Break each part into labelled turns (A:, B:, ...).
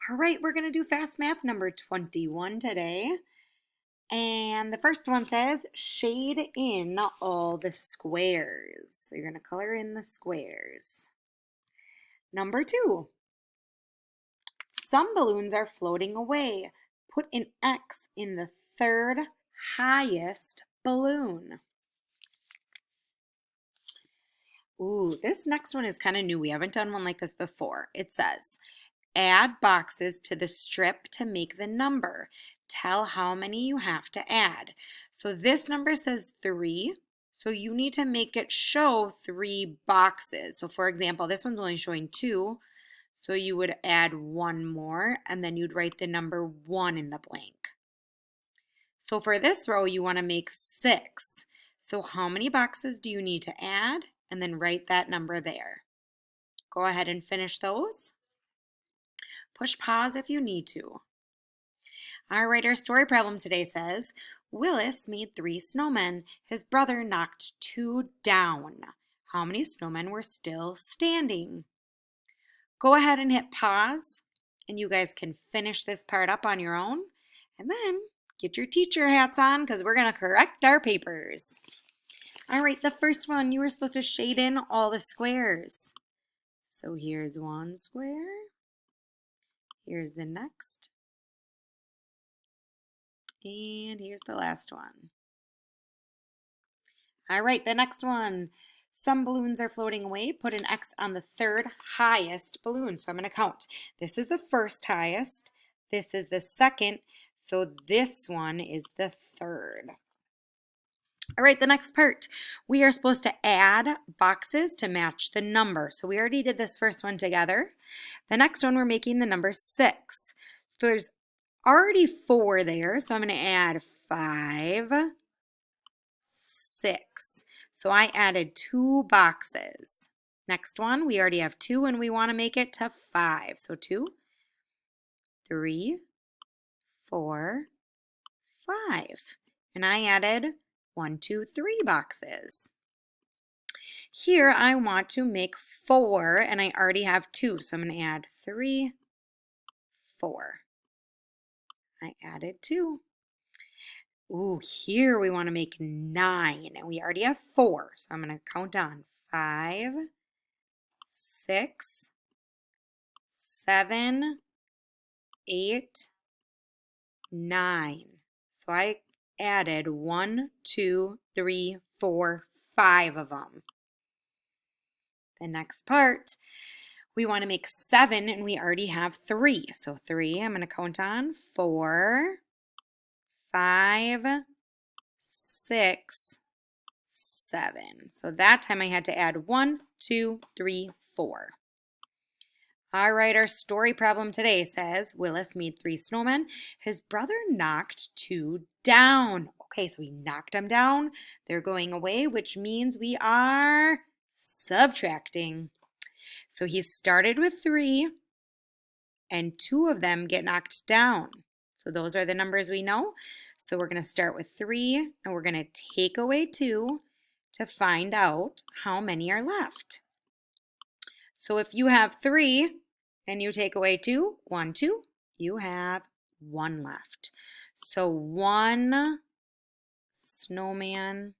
A: All right, we're going to do fast math number 21 today. And the first one says shade in all the squares. So you're going to color in the squares. Number 2, some balloons are floating away. Put an X in the third highest balloon. Ooh, this next one is kind of new. We haven't done one like this before. It says, add boxes to the strip to make the number. Tell how many you have to add. So this number says 3. So you need to make it show 3 boxes. So for example, this one's only showing 2. So you would add 1 more and then you'd write the number 1 in the blank. So for this row, you want to make 6. So how many boxes do you need to add? And then write that number there. Go ahead and finish those. Push pause if you need to. All right, our story problem today says, Willis made 3 snowmen. His brother knocked 2 down. How many snowmen were still standing? Go ahead and hit pause, and you guys can finish this part up on your own. And then get your teacher hats on because we're going to correct our papers. All right, the first one, you were supposed to shade in all the squares. So here's one square. Here's the next. And here's the last one. All right, the next one. Some balloons are floating away. Put an X on the third highest balloon. So I'm going to count. This is the first highest. This is the second. So this one is the third. All right, the next part. We are supposed to add boxes to match the number. So we already did this first one together. The next one, we're making the number 6. So there's already 4 there. So I'm going to add 5, 6. So I added 2 boxes. Next one, we already have 2 and we want to make it to 5. So 2, 3, 4, 5. And I added 1, 2, 3 boxes. Here I want to make 4 and I already have 2. So I'm going to add 3, 4. I added 2. Ooh, here we want to make 9 and we already have 4. So I'm going to count down 5, 6, 7, 8, 9. So I added 1, 2, 3, 4, 5 of them. The next part, we want to make 7 and we already have 3. So 3, I'm going to count on 4, 5, 6, 7. So that time I had to add 1, 2, 3, 4. All right, our story problem today says Willis made 3 snowmen. His brother knocked 2 down. Okay, so we knocked them down. They're going away, which means we are subtracting. So he started with 3 and 2 of them get knocked down. So those are the numbers we know. So we're going to start with 3 and we're going to take away 2 to find out how many are left. So if you have 3 and you take away 2, 1, 2, you have 1 left. So 1 snowman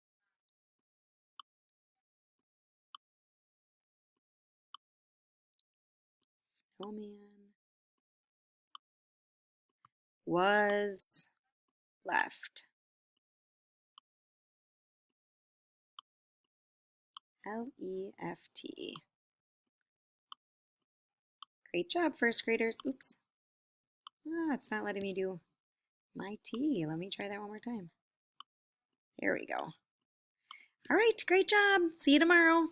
A: was left. L-E-F-T. Great job, first graders. Oops. Ah, it's not letting me do my T. Let me try that one more time. There we go. All right, great job. See you tomorrow.